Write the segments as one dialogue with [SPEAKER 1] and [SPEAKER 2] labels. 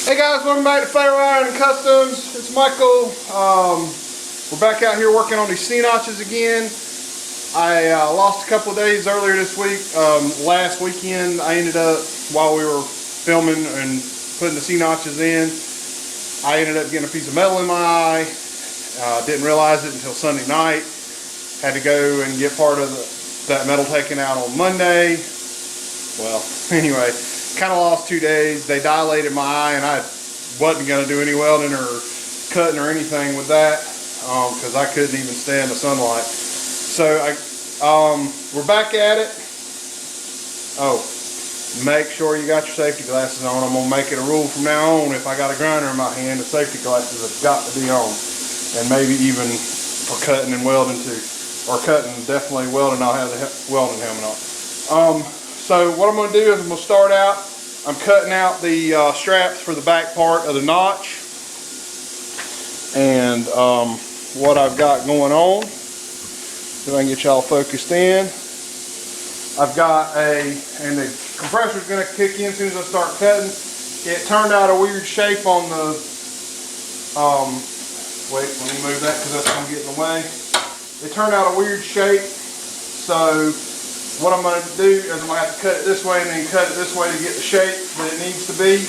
[SPEAKER 1] Hey guys, welcome back to Fire Iron Customs. It's Michael. We're back out here working on these C-notches again. I lost a couple of days earlier this week. Last weekend I ended up, while we were filming and putting the C-notches in, I ended up getting a piece of metal in my eye. Didn't realize it until Sunday night. Had to go and get part of that metal taken out on Monday. Well, anyway, kind of lost 2 days. They dilated my eye, and I wasn't going to do any welding or cutting or anything with that because I couldn't even stand the sunlight. So we're back at it. Oh, make sure you got your safety glasses on. I'm going to make it a rule from now on. If I got a grinder in my hand, the safety glasses have got to be on, and maybe even for cutting and welding too, or cutting, definitely welding. I'll have the welding helmet on. So what I'm going to do is I'm going to start out, I'm cutting out the straps for the back part of the notch. And what I've got going on, if I can get y'all focused in, I've got and the compressor's going to kick in as soon as I start cutting. It turned out a weird shape on the, wait, let me move that because that's going to get in the way. It turned out a weird shape, so what I'm going to do is I'm going to have to cut it this way and then cut it this way to get the shape that it needs to be.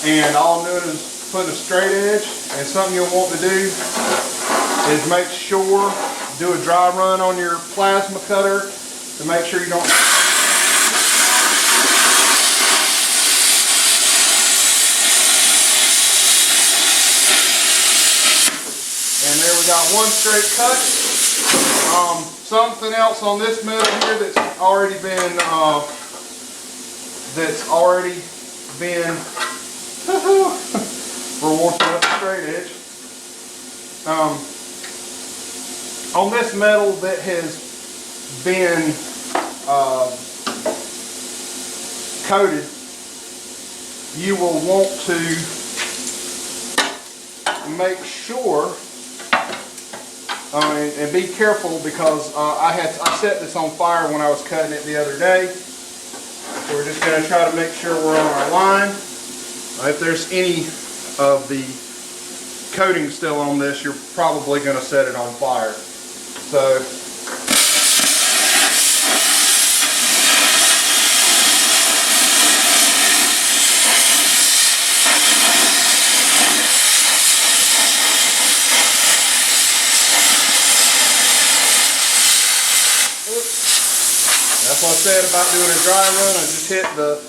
[SPEAKER 1] And all I'm doing is putting a straight edge. And something you'll want to do is make sure, do a dry run on your plasma cutter to make sure you don't. And there we got one straight cut. Something else on this metal here that's already been we're warping up the straight edge. On this metal that has been coated, you will want to make sure and be careful because I set this on fire when I was cutting it the other day. So we're just going to try to make sure we're on our line. If there's any of the coating still on this, you're probably going to set it on fire. So that's what I said about doing a dry run. I just hit the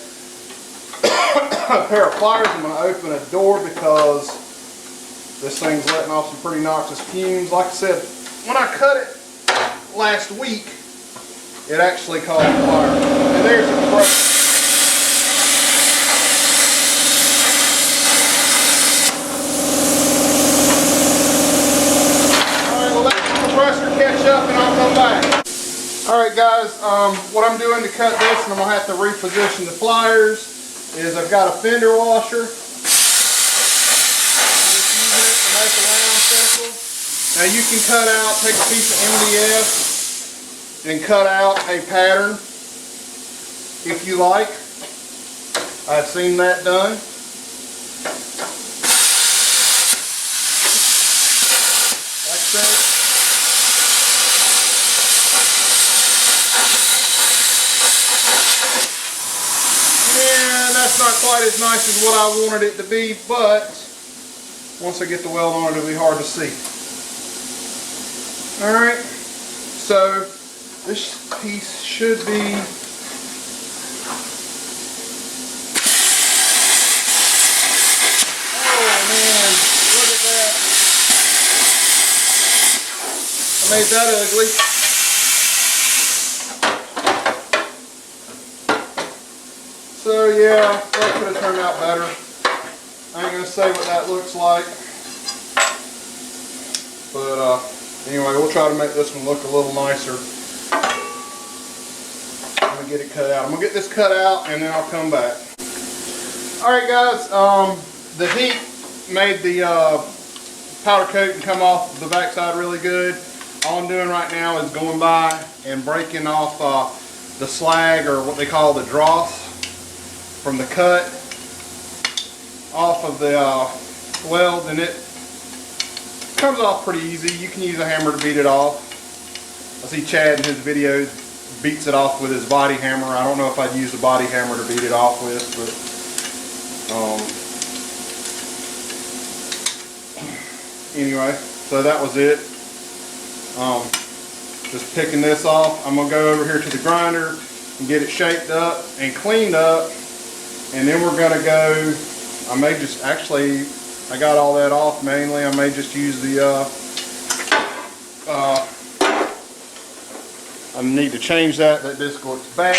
[SPEAKER 1] pair of pliers. I'm going to open a door because this thing's letting off some pretty noxious fumes. Like I said, when I cut it last week, it actually caught fire. And there's the compressor. Alright, we'll let the compressor catch up and I'll come back. Alright guys, what I'm doing to cut this, and I'm going to have to reposition the pliers, is I've got a fender washer. I'm just using it to make a round circle. Now you can cut out, take a piece of MDF and cut out a pattern if you like. I've seen that done. Like that. That's not quite as nice as what I wanted it to be, but once I get the weld on it, it'll be hard to see. Alright, so this piece should be oh man, look at that. I made that ugly. So yeah, that could have turned out better. I ain't going to say what that looks like. But anyway, we'll try to make this one look a little nicer. I'm going to get it cut out. I'm going to get this cut out and then I'll come back. Alright guys, the heat made the powder coating come off the backside really good. All I'm doing right now is going by and breaking off the slag, or what they call the dross, from the cut. off of the weld, and it comes off pretty easy. You can use a hammer to beat it off. I see Chad in his videos beats it off with his body hammer. I don't know if I'd use a body hammer to beat it off with, but anyway, so that was it. Just picking this off. I'm gonna go over here to the grinder and get it shaped up and cleaned up, and then we're gonna go, I may just, actually I got all that off mainly. I may just use the I need to change that disc looks bad.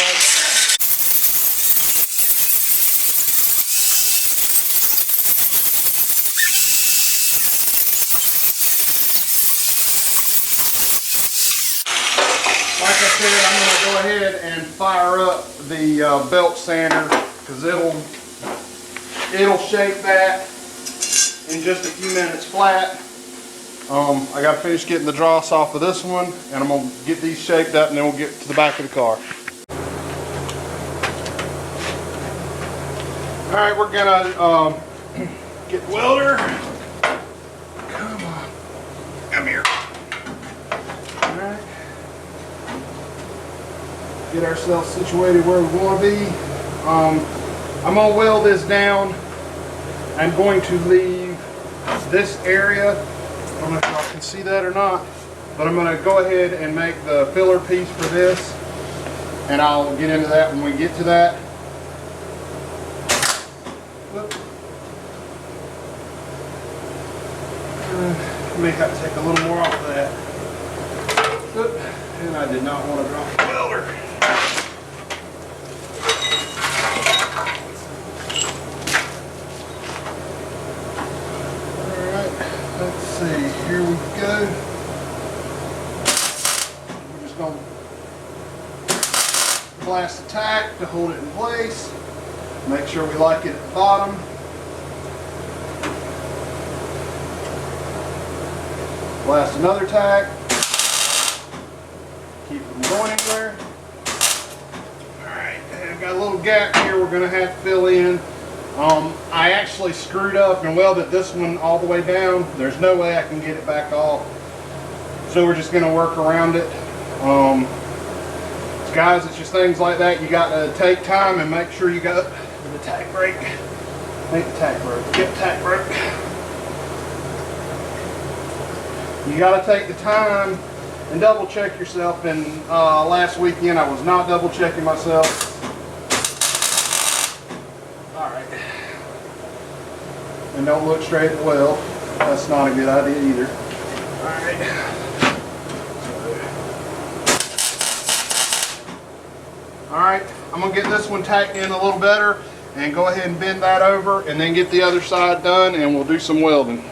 [SPEAKER 1] Like I said, I'm going to go ahead and fire up the belt sander, because it'll shape that in just a few minutes flat. I got to finish getting the dross off of this one, and I'm going to get these shaped up, and then we'll get to the back of the car. Alright, we're going to get the welder. Come on. Come here. Alright. Get ourselves situated where we want to be. I'm going to weld this down. I'm going to leave this area. I don't know if y'all can see that or not, but I'm going to go ahead and make the filler piece for this, and I'll get into that when we get to that. May have to take a little more off of that. And I did not want to drop the welder. Let's see, here we go. We're just going to blast the tack to hold it in place. Make sure we like it at the bottom. Blast another tack. Keep it from going anywhere. Alright, I've got a little gap here we're going to have to fill in. I actually screwed up and welded this one all the way down. There's no way I can get it back off. So we're just going to work around it. Guys, it's just things like that. You got to take time and make sure you got the tack brake. Make the tack brake. Get the tack brake. You got to take the time and double check yourself. And last weekend I was not double checking myself. And don't look straight at the weld. That's not a good idea either. Alright. Alright, I'm going to get this one tacked in a little better and go ahead and bend that over and then get the other side done, and we'll do some welding.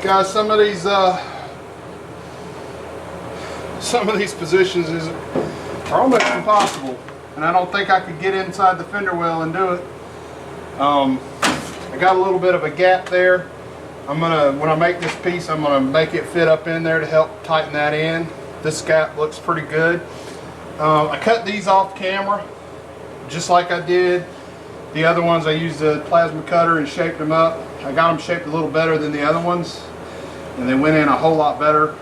[SPEAKER 1] Guys, some of these positions are almost impossible, and I don't think I could get inside the fender well and do it. I got a little bit of a gap there. When I make this piece, I'm gonna make it fit up in there to help tighten that in. This gap looks pretty good. I cut these off camera, just like I did the other ones. I used a plasma cutter and shaped them up. I got them shaped a little better than the other ones, and they went in a whole lot better.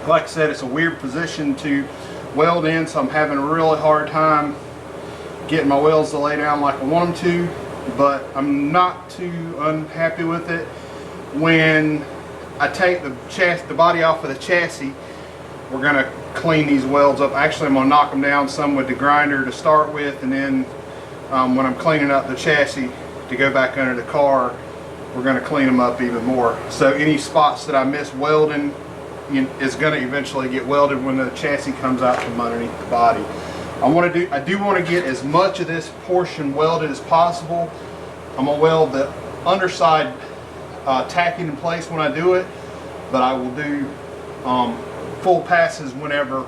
[SPEAKER 1] Like I said, it's a weird position to weld in, so I'm having a really hard time getting my welds to lay down like I want them to, but I'm not too unhappy with it. When I take the body off of the chassis, we're going to clean these welds up. Actually, I'm going to knock them down some with the grinder to start with, and then when I'm cleaning up the chassis to go back under the car, we're going to clean them up even more. So any spots that I miss welding, is going to eventually get welded when the chassis comes out from underneath the body. I do want to get as much of this portion welded as possible. I'm going to weld the underside tacking in place when I do it, but I will do full passes whenever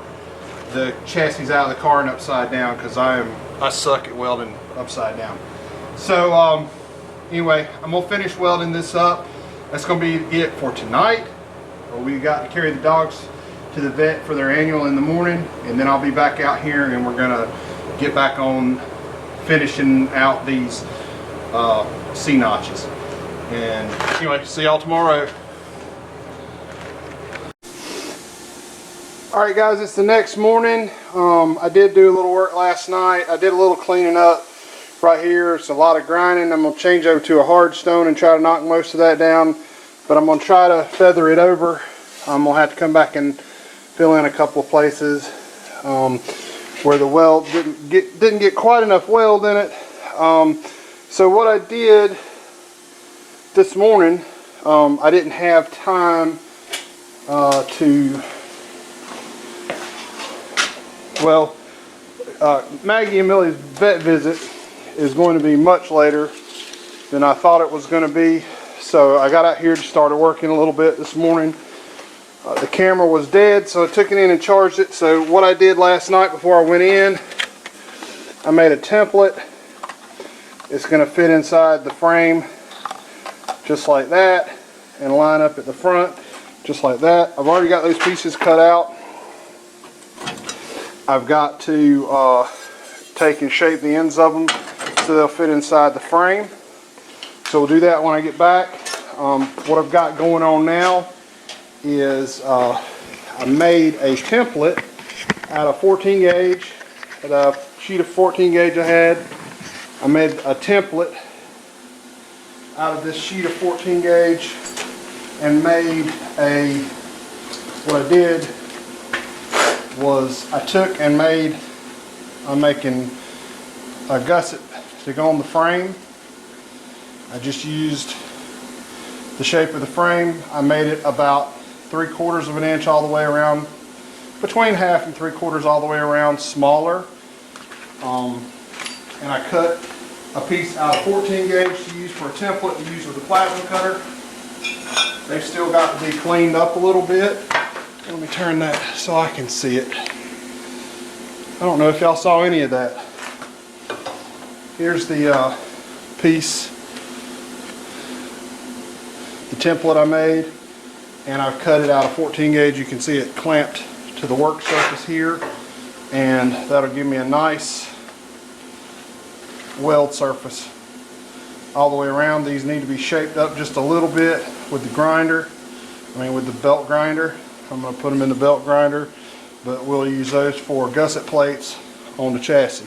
[SPEAKER 1] the chassis is out of the car and upside down, because I suck at welding upside down. So anyway, I'm gonna finish welding this up. That's gonna be it for tonight. We got to carry the dogs to the vet for their annual in the morning, and then I'll be back out here and we're gonna get back on finishing out these C-notches. And anyway, see y'all tomorrow. Alright guys, it's the next morning. I did do a little work last night. I did a little cleaning up right here. It's a lot of grinding. I'm going to change over to a hard stone and try to knock most of that down. But I'm going to try to feather it over. I'm going to have to come back and fill in a couple of places where the weld didn't get quite enough weld in it. So what I did this morning, I didn't have time Maggie and Millie's vet visit is going to be much later than I thought it was going to be. So I got out here to start working a little bit this morning. The camera was dead, so I took it in and charged it. So what I did last night before I went in, I made a template. It's going to fit inside the frame just like that and line up at the front just like that. I've already got those pieces cut out. I've got to take and shape the ends of them so they'll fit inside the frame. So we'll do that when I get back. What I've got going on now is I made a template out of 14 gauge, at a sheet of 14 gauge I had. I made a template out of this sheet of 14 gauge and made what I did was I took and I'm making a gusset to go on the frame. I just used the shape of the frame. I made it about 3/4 of an inch all the way around, between 1/2 and 3/4 all the way around, smaller. And I cut a piece out of 14 gauge to use for a template to use with the plasma cutter. They've still got to be cleaned up a little bit. Let me turn that so I can see it. I don't know if y'all saw any of that. Here's the piece, the template I made, and I've cut it out of 14 gauge. You can see it clamped to the work surface here, and that'll give me a nice weld surface all the way around. These need to be shaped up just a little bit with the grinder, with the belt grinder. I'm going to put them in the belt grinder, but we'll use those for gusset plates on the chassis.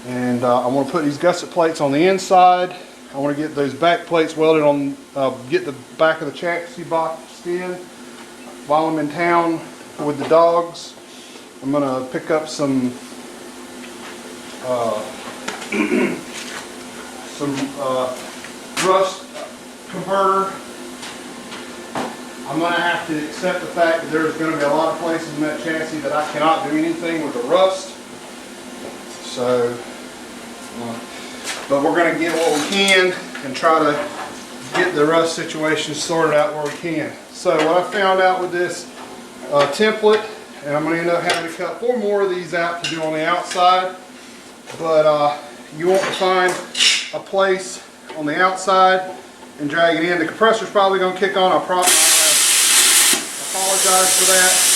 [SPEAKER 1] And I want to put these gusset plates on the inside. I want to get those back plates welded on, get the back of the chassis boxed in. While I'm in town with the dogs, I'm going to pick up some rust converter. I'm going to have to accept the fact that there's going to be a lot of places in that chassis that I cannot do anything with the rust. So, but we're going to get what we can and try to get the rust situation sorted out where we can. So what I found out with this template, and I'm going to end up having to cut 4 more of these out to do on the outside, but you want to find a place on the outside and drag it in. The compressor's probably going to kick on. I'll apologize for that.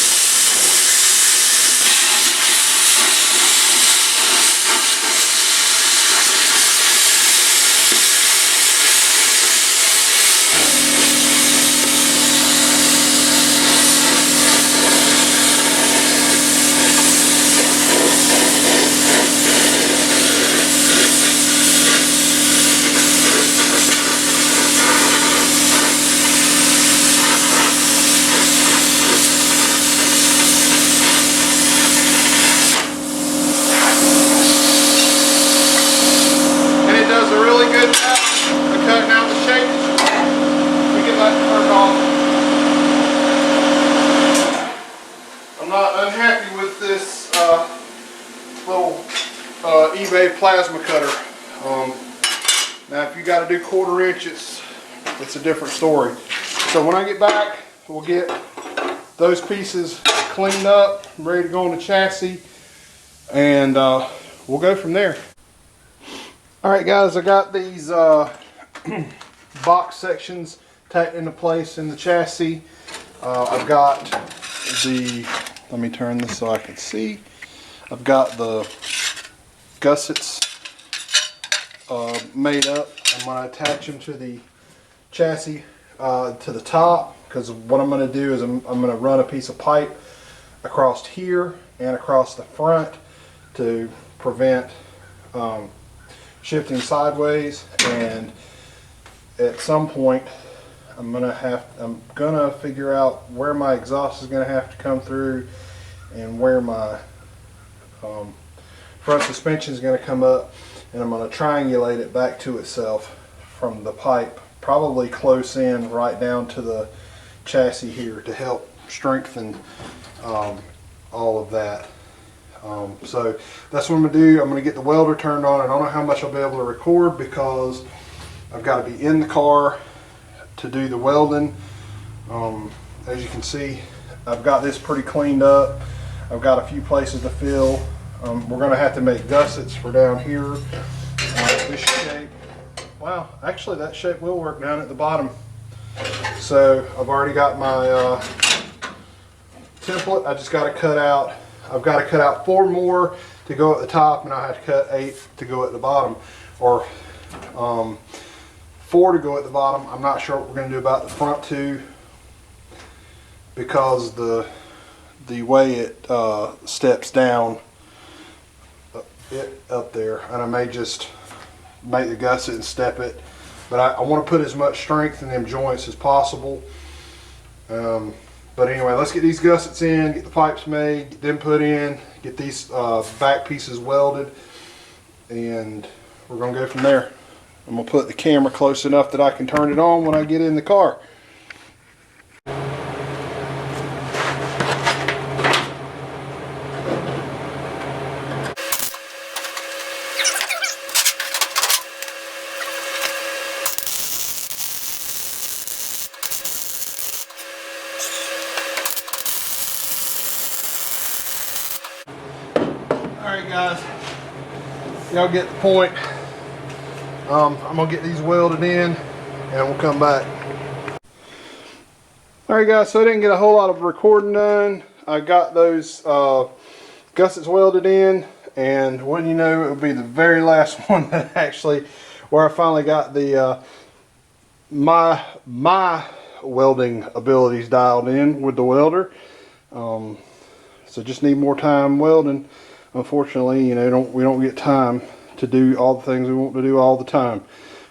[SPEAKER 1] I'm not unhappy with this little eBay plasma cutter. Now if you got to do 1/4 inch, it's a different story. So when I get back, we'll get those pieces cleaned up, ready to go on the chassis, and we'll go from there. Alright guys, I got these box sections tacked into place in the chassis. I've got let me turn this so I can see. I've got the gussets made up. I'm going to attach them to the chassis to the top, because what I'm going to do is I'm going to run a piece of pipe across here and across the front to prevent shifting sideways, and at some point I'm gonna figure out where my exhaust is gonna have to come through and where my front suspension is gonna come up, and I'm gonna triangulate it back to itself from the pipe, probably close in right down to the chassis here, to help strengthen all of that. So that's what I'm going to do. I'm going to get the welder turned on. I don't know how much I'll be able to record because I've got to be in the car to do the welding. As you can see, I've got this pretty cleaned up. I've got a few places to fill. We're going to have to make gussets for down here. This shape, wow, actually that shape will work down at the bottom. So I've already got my template. I just got to cut out. I've got to cut out 4 more to go at the top, and I have to cut 8 to go at the bottom, or 4 to go at the bottom. I'm not sure what we're going to do about the front 2, because the way it steps down up there, and I may just make the gusset and step it, but I want to put as much strength in them joints as possible. But anyway, let's get these gussets in, get the pipes made, get them put in, get these back pieces welded, and we're going to go from there. I'm going to put the camera close enough that I can turn it on when I get in the car. Alright guys, y'all get the point. I'm going to get these welded in and we'll come back. Alright guys, so I didn't get a whole lot of recording done. I got those gussets welded in, and wouldn't you know, it would be the very last one that actually, where I finally got the my welding abilities dialed in with the welder. So just need more time welding. Unfortunately, you know, we don't get time to do all the things we want to do all the time.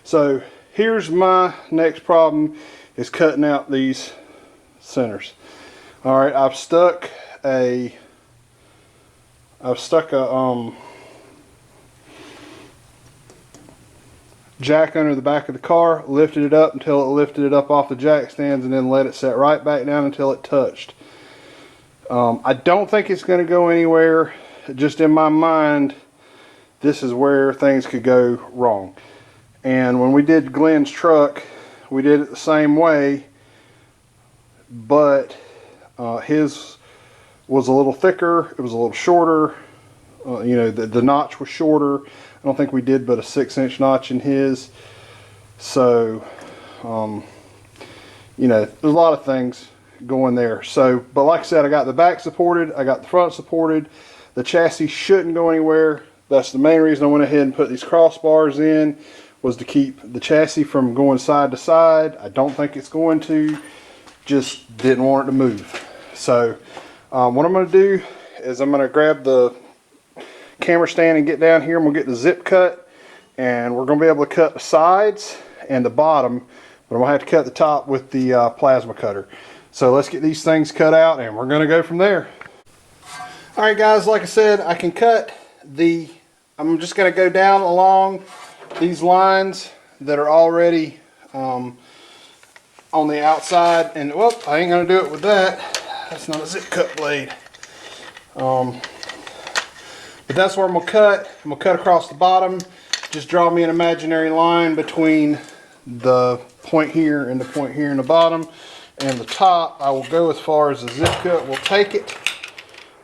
[SPEAKER 1] So here's my next problem, is cutting out these centers. All right, I've stuck a jack under the back of the car, lifted it up until it lifted it up off the jack stands, and then let it set right back down until it touched. I don't think it's going to go anywhere. Just in my mind, this is where things could go wrong. And when we did Glenn's truck, we did it the same way, but his was a little thicker, it was a little shorter, you know, the notch was shorter. I don't think we did but a 6-inch notch in his. So you know, there's a lot of things going there. So, but like I said, I got the back supported, I got the front supported. The chassis shouldn't go anywhere. That's the main reason I went ahead and put these crossbars in, was to keep the chassis from going side to side. I don't think it's going to, just didn't want it to move. So what I'm going to do is I'm going to grab the camera stand and get down here, and we'll get the zip cut, and we're going to be able to cut the sides and the bottom, but I'm going to have to cut the top with the plasma cutter. So let's get these things cut out, and we're going to go from there. Alright guys, like I said, I can cut I'm just going to go down along these lines that are already on the outside, and whoop, I ain't going to do it with that. That's not a zip cut blade. But that's where I'm going to cut. I'm going to cut across the bottom. Just draw me an imaginary line between the point here and the point here in the bottom. And the top, I will go as far as the zip cut will take it.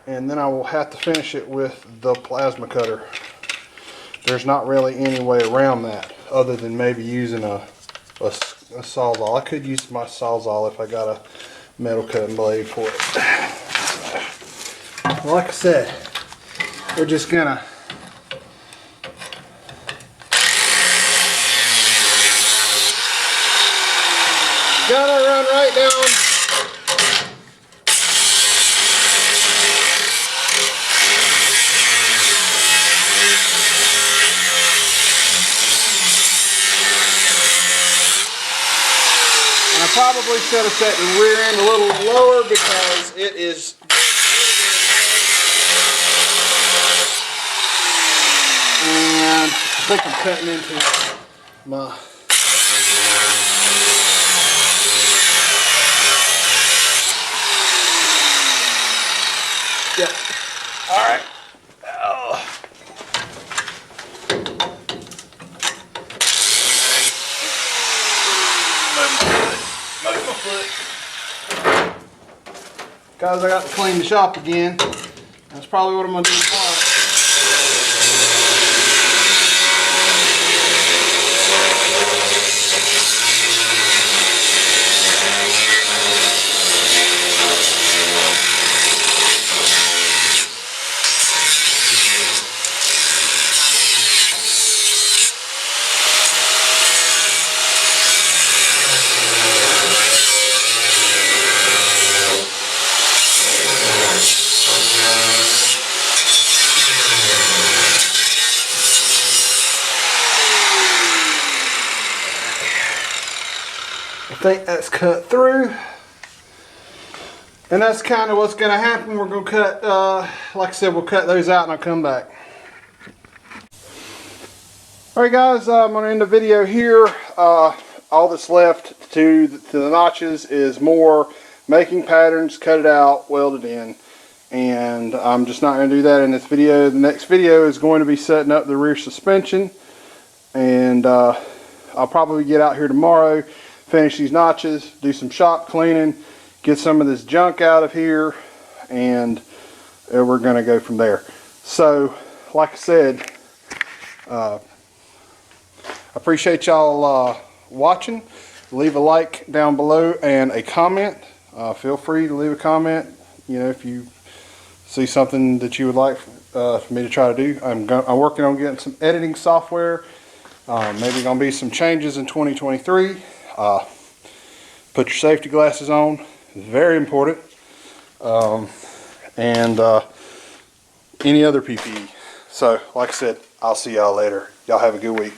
[SPEAKER 1] And then I will have to finish it with the plasma cutter. There's not really any way around that other than maybe using a Sawzall. I could use my Sawzall if I got a metal cutting blade for it. Well, like I said, we're just gonna run right down. And I probably should have set the rear end a little lower because it is and I think I'm cutting into my yeah. All right. Oh. Move my foot. Guys, I got to clean the shop again. That's probably what I'm going to do tomorrow. I think that's cut through, and that's kind of what's going to happen. We're going to cut, like I said, we'll cut those out and I'll come back. Alright guys, I'm going to end the video here. All that's left to the notches is more making patterns, cut it out, weld it in, and I'm just not going to do that in this video. The next video is going to be setting up the rear suspension, and I'll probably get out here tomorrow, finish these notches, do some shop cleaning, get some of this junk out of here, and we're going to go from there. So, like I said, I appreciate y'all watching. Leave a like down below and a comment. Feel free to leave a comment, you know, if you see something that you would like for me to try to do. I'm working on getting some editing software. Maybe going to be some changes in 2023. Put your safety glasses on. It's very important. And any other PPE. So, like I said, I'll see y'all later. Y'all have a good week.